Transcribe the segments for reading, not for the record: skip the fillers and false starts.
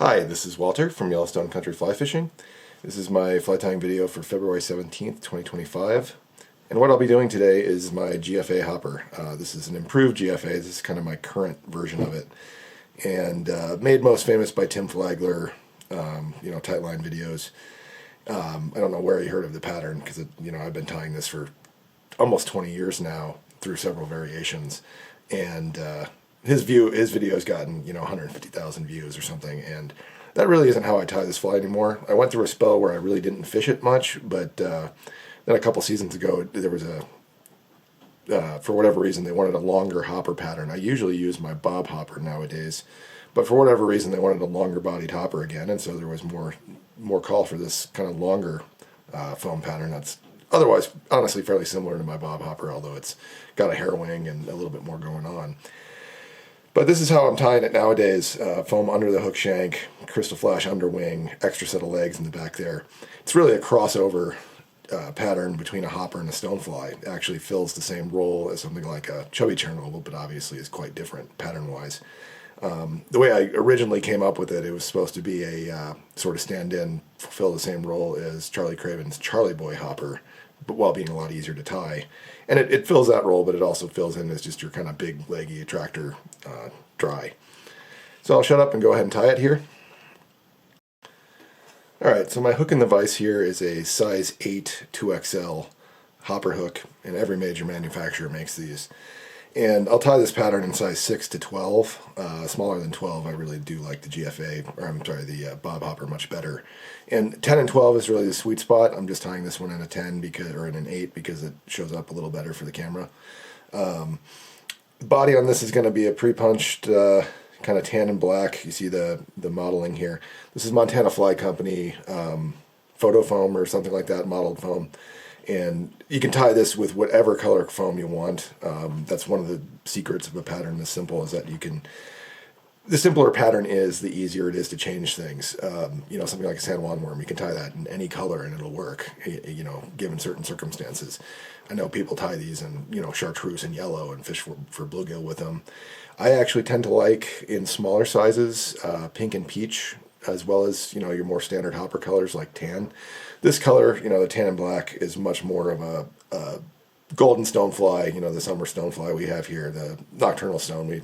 Hi, this is Walter from Yellowstone Country Fly Fishing. This is my fly tying video for February 17th, 2025. And what I'll be doing today is my GFA Hopper. This is an improved GFA. This is kind of my current version of it. And made most famous by Tim Flagler, tight line videos. I don't know where he heard of the pattern because, I've been tying this for almost 20 years now through several variations. And his video's gotten 150,000 views or something, and that really isn't how I tie this fly anymore. I went through a spell where I really didn't fish it much, but then a couple seasons ago there was for whatever reason they wanted a longer hopper pattern. I usually use my bob hopper nowadays, but for whatever reason they wanted a longer bodied hopper again, and so there was more call for this kind of longer foam pattern that's otherwise honestly fairly similar to my bob hopper, although it's got a hair wing and a little bit more going on. But this is how I'm tying it nowadays. Foam under the hook shank, Krystal Flash underwing, extra set of legs in the back there. It's really a crossover pattern between a hopper and a stonefly. It actually fills the same role as something like a chubby Chernobyl, but obviously is quite different pattern-wise. The way I originally came up with it, it was supposed to be a sort of stand-in, fulfill the same role as Charlie Craven's Charlie Boy hopper, but while being a lot easier to tie. And it fills that role, but it also fills in as just your kind of big, leggy attractor dry. So I'll shut up and go ahead and tie it here. Alright, so my hook in the vise here is a size 8 2XL hopper hook, and every major manufacturer makes these. And I'll tie this pattern in size 6 to 12. Smaller than 12, I really do like the GFA, or I'm sorry, the bob hopper much better. And 10 and 12 is really the sweet spot. I'm just tying this one in a 10 or in an 8 because it shows up a little better for the camera. Body on this is going to be a pre-punched kind of tan and black. You see the modeling here. This is Montana Fly Company photo foam or something like that, modeled foam. And you can tie this with whatever color foam you want. That's one of the secrets of a pattern this simple, is that the simpler pattern is, the easier it is to change things. Something like a San Juan worm, you can tie that in any color and it'll work, given certain circumstances. I know people tie these in, chartreuse and yellow and fish for bluegill with them. I actually tend to like, in smaller sizes, pink and peach, as well as, your more standard hopper colors like tan. This color, the tan and black, is much more of a golden stonefly, the summer stonefly we have here, the nocturnal stone.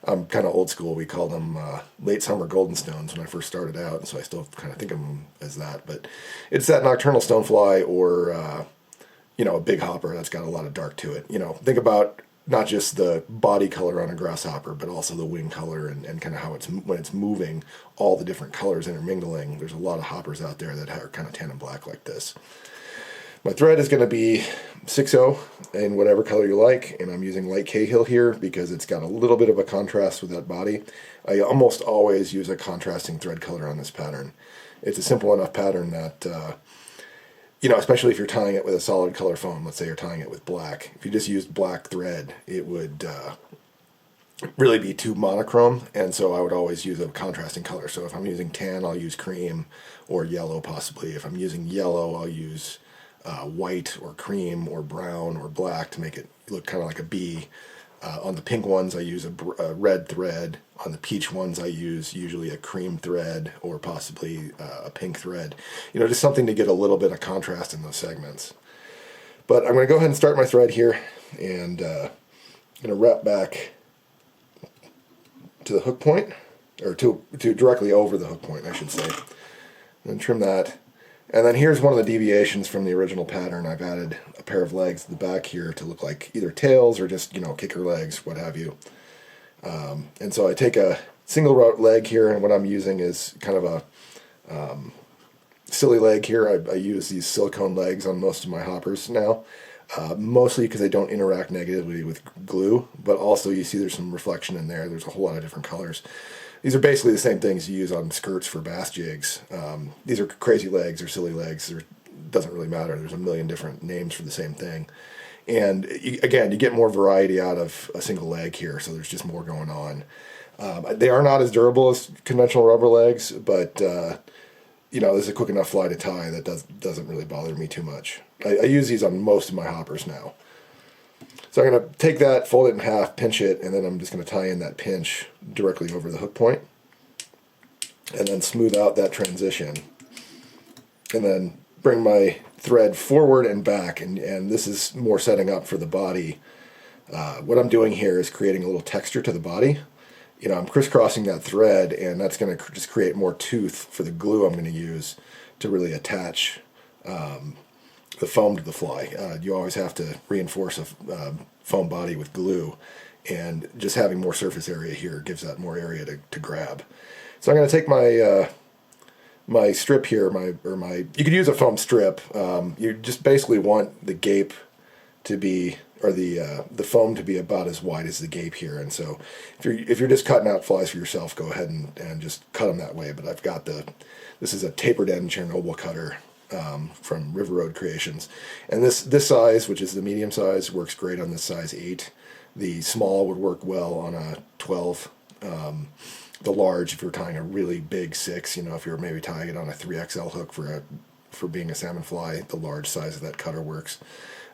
I'm kind of old school. We called them late summer golden stones when I first started out, and so I still kind of think of them as that. But it's that nocturnal stonefly or, a big hopper that's got a lot of dark to it. Think about not just the body color on a grasshopper, but also the wing color and kind of how when it's moving, all the different colors intermingling. There's a lot of hoppers out there that are kind of tan and black like this. My thread is going to be 6/0 in whatever color you like, and I'm using light Cahill here because it's got a little bit of a contrast with that body. I almost always use a contrasting thread color on this pattern. It's a simple enough pattern that especially if you're tying it with a solid color foam, let's say you're tying it with black. If you just used black thread, it would really be too monochrome, and so I would always use a contrasting color. So if I'm using tan, I'll use cream or yellow possibly. If I'm using yellow, I'll use white or cream or brown or black to make it look kind of like a bee. On the pink ones, I use a red thread. On the peach ones, I use usually a cream thread or possibly a pink thread. Just something to get a little bit of contrast in those segments. But I'm going to go ahead and start my thread here, and I'm going to wrap back to the hook point, or to directly over the hook point, I should say. And then trim that. And then here's one of the deviations from the original pattern. I've added a pair of legs at the back here to look like either tails or just, kicker legs, what have you. And so I take a single route leg here, and what I'm using is kind of a silly leg here. I use these silicone legs on most of my hoppers now, mostly because they don't interact negatively with glue, but also you see there's some reflection in there. There's a whole lot of different colors. These are basically the same things you use on skirts for bass jigs. These are crazy legs or silly legs. It doesn't really matter. There's a million different names for the same thing. And again, you get more variety out of a single leg here, so there's just more going on. They are not as durable as conventional rubber legs, but this is a quick enough fly to tie that doesn't really bother me too much. I use these on most of my hoppers now. So I'm going to take that, fold it in half, pinch it, and then I'm just going to tie in that pinch directly over the hook point. and then smooth out that transition. And then bring my thread forward and back, and this is more setting up for the body. What I'm doing here is creating a little texture to the body. You know, I'm crisscrossing that thread, and that's going to just create more tooth for the glue I'm going to use to really attach the foam to the fly. You always have to reinforce a foam body with glue, and just having more surface area here gives that more area to grab. So I'm going to take my my strip here, you could use a foam strip. You just basically want the gape to be, or the foam to be about as wide as the gape here. And so if you're just cutting out flies for yourself, go ahead and just cut them that way. But I've got this is a tapered end Chernobyl cutter from River Road Creations, and this size, which is the medium size, works great on this size 8. The small would work well on a 12. The large, if you're tying a really big 6, you know, if you're maybe tying it on a 3XL hook for being a salmon fly, the large size of that cutter works.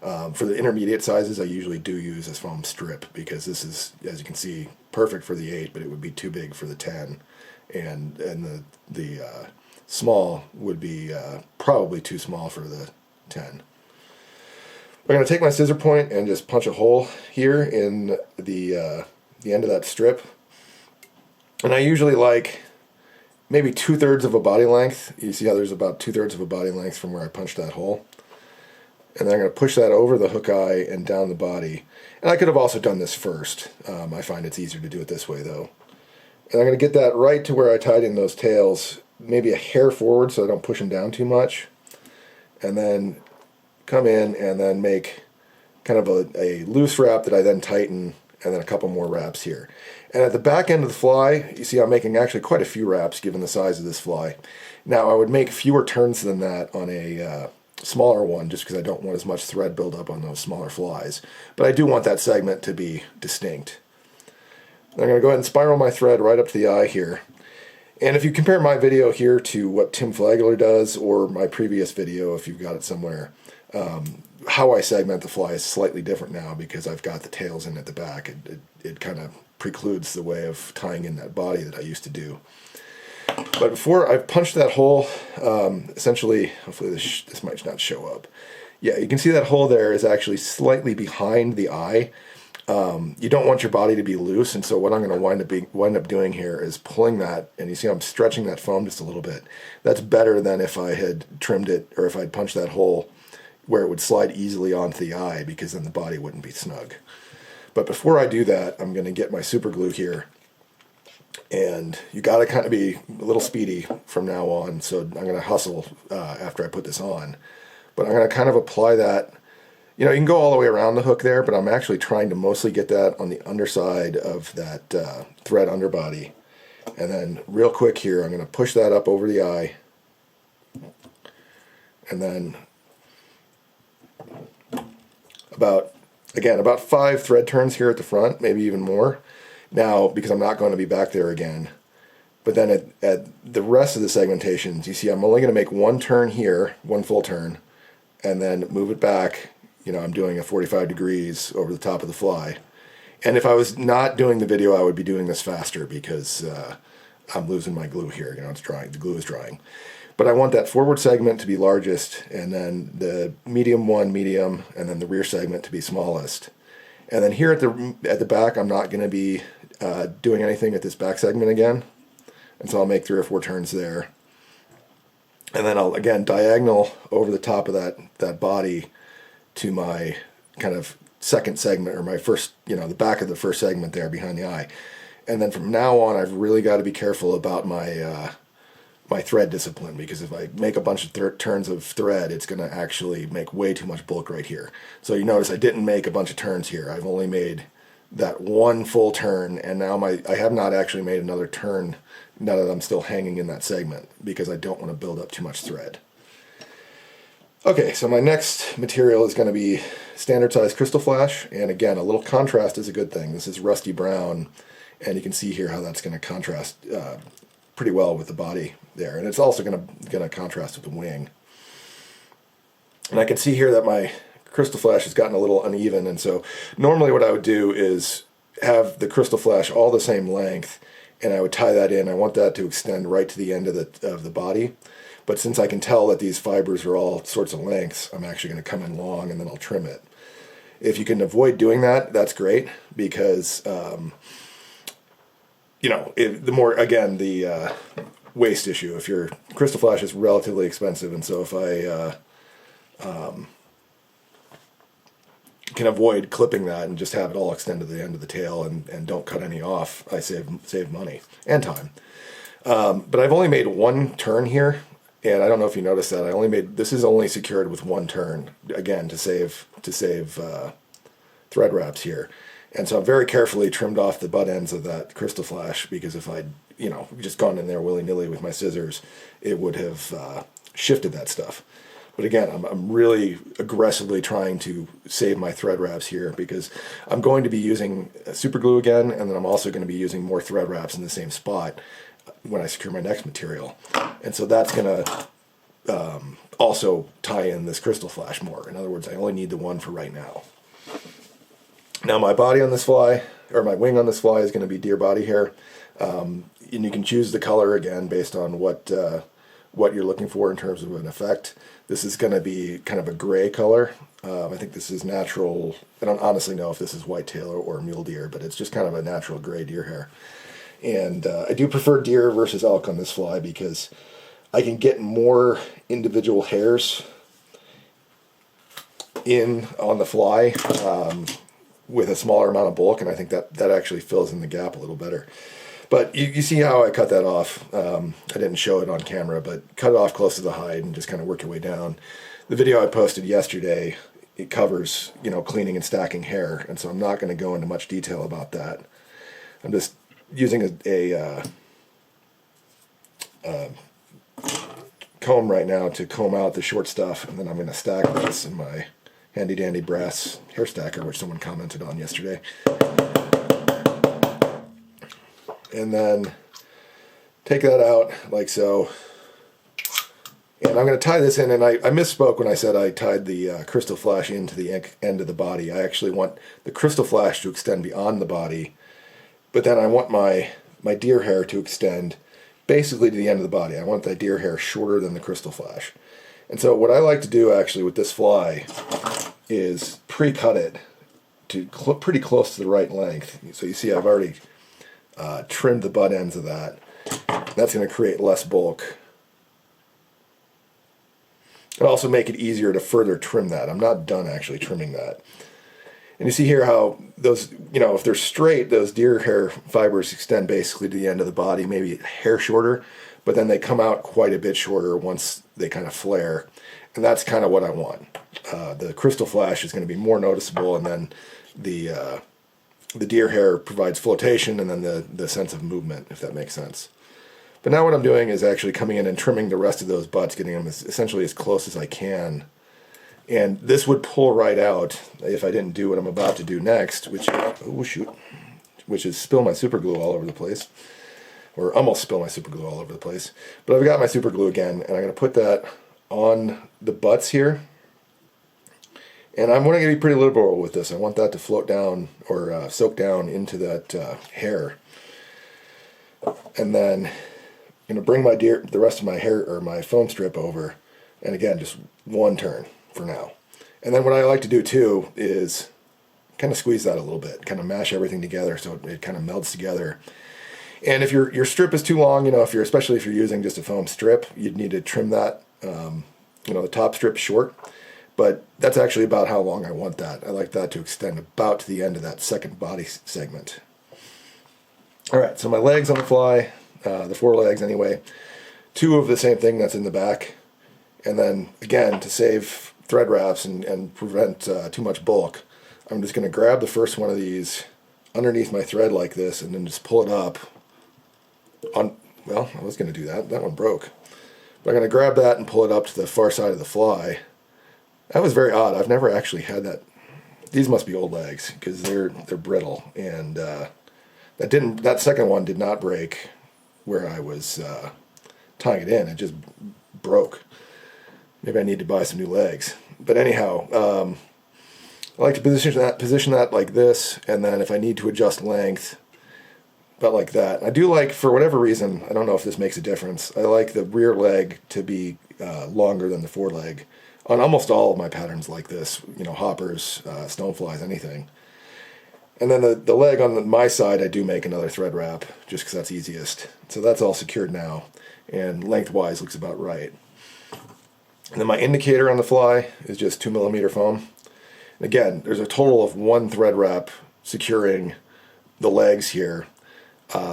For the intermediate sizes, I usually do use a foam strip, because this is, as you can see, perfect for the 8, but it would be too big for the 10, and the small would be probably too small for the 10. I'm going to take my scissor point and just punch a hole here in the end of that strip. And I usually like maybe 2/3 of a body length. You see how there's about 2/3 of a body length from where I punched that hole. And then I'm going to push that over the hook eye and down the body. And I could have also done this first. I find it's easier to do it this way, though. And I'm going to get that right to where I tied in those tails, maybe a hair forward so I don't push them down too much. And then come in and then make kind of a loose wrap that I then tighten, and then a couple more wraps here. And at the back end of the fly, you see I'm making actually quite a few wraps given the size of this fly. Now I would make fewer turns than that on a smaller one, just because I don't want as much thread buildup on those smaller flies. But I do want that segment to be distinct. I'm going to go ahead and spiral my thread right up to the eye here. And if you compare my video here to what Tim Flagler does, or my previous video if you've got it somewhere, how I segment the fly is slightly different now, because I've got the tails in at the back. It kind of precludes the way of tying in that body that I used to do. But before I've punched that hole, essentially, hopefully this might not show up. Yeah, you can see that hole there is actually slightly behind the eye. You don't want your body to be loose, and so what I'm going to wind up doing here is pulling that, and you see I'm stretching that foam just a little bit. That's better than if I had trimmed it, or if I'd punched that hole where it would slide easily onto the eye, because then the body wouldn't be snug. But before I do that, I'm going to get my super glue here, and you got to kind of be a little speedy from now on, so I'm going to hustle after I put this on. But I'm going to kind of apply that. You know, you can go all the way around the hook there, but I'm actually trying to mostly get that on the underside of that thread underbody. And then real quick here, I'm going to push that up over the eye, and then about 5 thread turns here at the front, maybe even more. Now, because I'm not going to be back there again. But then at the rest of the segmentations, you see I'm only going to make one turn here, one full turn, and then move it back. You know, I'm doing a 45 degrees over the top of the fly. And if I was not doing the video, I would be doing this faster, because I'm losing my glue here. You know, it's drying. The glue is drying. But I want that forward segment to be largest, and then the medium one, medium, and then the rear segment to be smallest. And then here at the back, I'm not going to be doing anything at this back segment again. And so I'll make 3 or 4 turns there. And then I'll, again, diagonal over the top of that body to my kind of second segment, or my first, you know, the back of the first segment there behind the eye. And then from now on, I've really got to be careful about my my thread discipline, because if I make a bunch of turns of thread, it's going to actually make way too much bulk right here. So you notice I didn't make a bunch of turns here. I've only made that one full turn, and now I have not actually made another turn now that I'm still hanging in that segment, because I don't want to build up too much thread. Okay, so my next material is going to be standard size Krystal Flash, and again, a little contrast is a good thing. This is rusty brown, and you can see here how that's going to contrast pretty well with the body there, and it's also going to contrast with the wing. And I can see here that my Krystal Flash has gotten a little uneven, and so normally what I would do is have the Krystal Flash all the same length, and I would tie that in. I want that to extend right to the end of the body. But since I can tell that these fibers are all sorts of lengths, I'm actually going to come in long and then I'll trim it. If you can avoid doing that, that's great, because the more, again, the waste issue. If your Krystal Flash is relatively expensive, and so if I can avoid clipping that and just have it all extend to the end of the tail and don't cut any off, I save money and time. But I've only made one turn here, and I don't know if you noticed that. This is only secured with one turn, again, to save thread wraps here. And so I've very carefully trimmed off the butt ends of that Krystal Flash, because if I'd just gone in there willy-nilly with my scissors, it would have shifted that stuff. But again, I'm really aggressively trying to save my thread wraps here, because I'm going to be using super glue again, and then I'm also going to be using more thread wraps in the same spot when I secure my next material. And so that's going to also tie in this Krystal Flash more. In other words, I only need the one for right now. Now my body on this fly, or my wing on this fly, is going to be deer body hair. And you can choose the color again based on what you're looking for in terms of an effect. This is going to be kind of a gray color. I think this is natural. I don't honestly know if this is whitetail or mule deer, but it's just kind of a natural gray deer hair. And I do prefer deer versus elk on this fly, because I can get more individual hairs in on the fly with a smaller amount of bulk, and I think that actually fills in the gap a little better. But you see how I cut that off. I didn't show it on camera, but cut it off close to the hide and just kind of work your way down. The video I posted yesterday, it covers, cleaning and stacking hair, and so I'm not going to go into much detail about that. I'm just using a comb right now to comb out the short stuff, and then I'm going to stack this in my handy dandy brass hair stacker, which someone commented on yesterday. And then take that out like so. And I'm going to tie this in, and I misspoke when I said I tied the Krystal Flash into the end of the body. I actually want the Krystal Flash to extend beyond the body, but then I want my deer hair to extend basically to the end of the body. I want that deer hair shorter than the Krystal Flash. And so what I like to do actually with this fly is pre-cut it to pretty close to the right length. So you see I've already trimmed the butt ends of that. That's going to create less bulk. It'll also make it easier to further trim that. I'm not done actually trimming that. And you see here how those, if they're straight, those deer hair fibers extend basically to the end of the body, maybe a hair shorter, but then they come out quite a bit shorter once they kind of flare. And that's kind of what I want. The Krystal Flash is going to be more noticeable, and then the deer hair provides flotation and then the sense of movement, if that makes sense. But now what I'm doing is actually coming in and trimming the rest of those butts, getting them essentially as close as I can. And this would pull right out if I didn't do what I'm about to do next, which is spill my super glue all over the place. Or almost spill my super glue all over the place. But I've got my super glue again, and I'm going to put that on the butts here. And I'm going to be pretty liberal with this. I want that to float down or soak down into that hair. And then I'm going to bring the rest of my hair or my foam strip over. And again, just one turn for now. And then what I like to do too is kind of squeeze that a little bit, kind of mash everything together so it kind of melts together. And if your strip is too long, especially if you're using just a foam strip, you'd need to trim that, the top strip short. But that's actually about how long I want that. I like that to extend about to the end of that second body segment. All right, so my legs on the fly, the forelegs anyway, two of the same thing that's in the back. And then, again, to save thread wraps and prevent too much bulk, I'm just going to grab the first one of these underneath my thread like this and then just pull it up. I was going to do that. That one broke. But I'm going to grab that and pull it up to the far side of the fly. That was very odd. I've never actually had that. These must be old legs because they're brittle. And that second one did not break where I was tying it in. It just broke. Maybe I need to buy some new legs. But anyhow, I like to position that like this, and then if I need to adjust length, about like that. I do like, for whatever reason, I don't know if this makes a difference, I like the rear leg to be longer than the foreleg on almost all of my patterns like this, hoppers, stoneflies, anything. And then the leg on my side, I do make another thread wrap just because that's easiest. So that's all secured now, and lengthwise looks about right. And then my indicator on the fly is just 2mm foam. And again, there's a total of 1 thread wrap securing the legs here.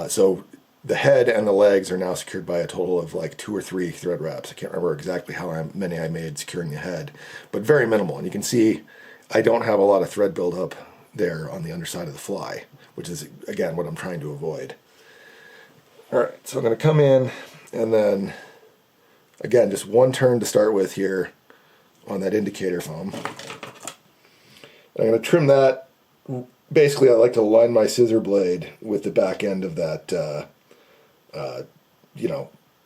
So the head and the legs are now secured by a total of like 2 or 3 thread wraps. I can't remember exactly how many I made securing the head, but very minimal. And you can see I don't have a lot of thread buildup there on the underside of the fly, which is, again, what I'm trying to avoid. All right, so I'm going to come in and then, again, just 1 turn to start with here on that indicator foam. I'm going to trim that. Basically, I like to line my scissor blade with the back end of that,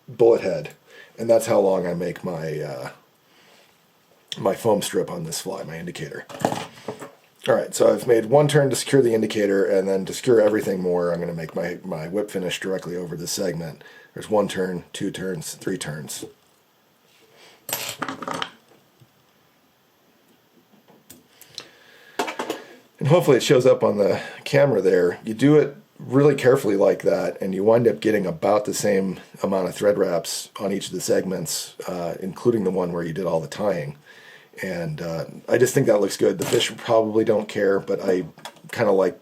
bullet head, and that's how long I make my my foam strip on this fly, my indicator. All right, so I've made 1 turn to secure the indicator, and then to secure everything more, I'm going to make my whip finish directly over this segment. There's 1 turn, 2 turns, 3 turns. And hopefully it shows up on the camera there. You do it really carefully like that, and you wind up getting about the same amount of thread wraps on each of the segments, including the one where you did all the tying. And I just think that looks good. The fish probably don't care, but I kind of like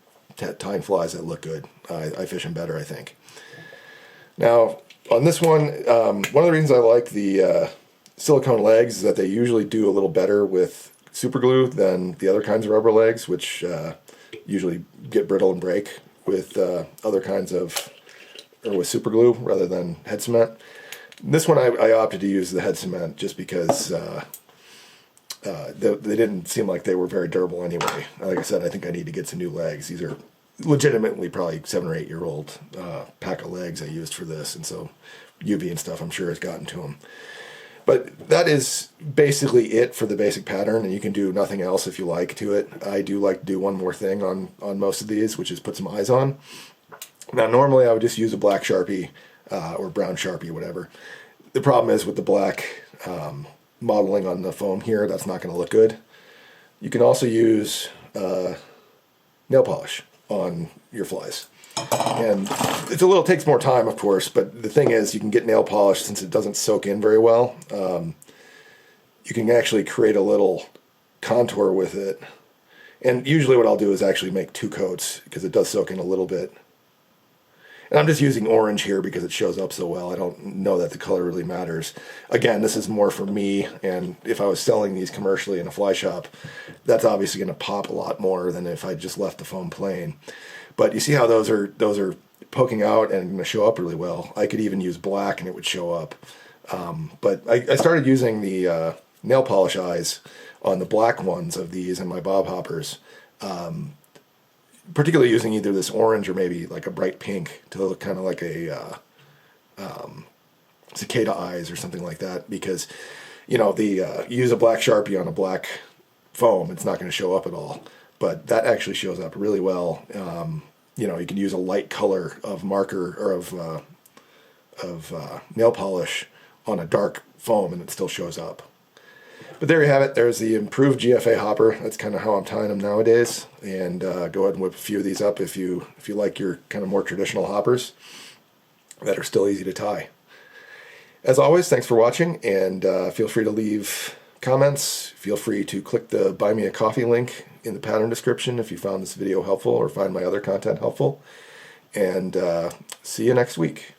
tying flies that look good. I fish them better, I think. Now, on this one of the reasons I like the silicone legs is that they usually do a little better with super glue than the other kinds of rubber legs, which usually get brittle and break with other kinds of, or with super glue rather than head cement. This one I opted to use the head cement just because they didn't seem like they were very durable anyway. Like I said, I think I need to get some new legs. These are legitimately probably 7 or 8 year old pack of legs I used for this, and so UV and stuff I'm sure has gotten to them. But that is basically it for the basic pattern, and you can do nothing else if you like to it. I do like to do one more thing on most of these, which is put some eyes on. Now normally I would just use a black Sharpie or brown Sharpie, whatever. The problem is with the black modeling on the foam here, that's not going to look good. You can also use nail polish on your flies. And it takes more time, of course, but the thing is, you can get nail polish, since it doesn't soak in very well. You can actually create a little contour with it. And usually what I'll do is actually make 2 coats, because it does soak in a little bit. And I'm just using orange here because it shows up so well. I don't know that the color really matters. Again, this is more for me, and if I was selling these commercially in a fly shop, that's obviously going to pop a lot more than if I just left the foam plain. But you see how those are poking out and going to show up really well. I could even use black and it would show up. But I started using the nail polish eyes on the black ones of these and my bob hoppers, particularly using either this orange or maybe like a bright pink to look kind of like a cicada eyes or something like that, because you use a black Sharpie on a black foam, it's not going to show up at all, but that actually shows up really well. You can use a light color of marker or of nail polish on a dark foam and it still shows up. But there you have it. There's the improved GFA hopper. That's kind of how I'm tying them nowadays. And go ahead and whip a few of these up if you like your kind of more traditional hoppers that are still easy to tie. As always, thanks for watching, and feel free to leave comments. Feel free to click the Buy Me a Coffee link in the pattern description if you found this video helpful or find my other content helpful. And see you next week.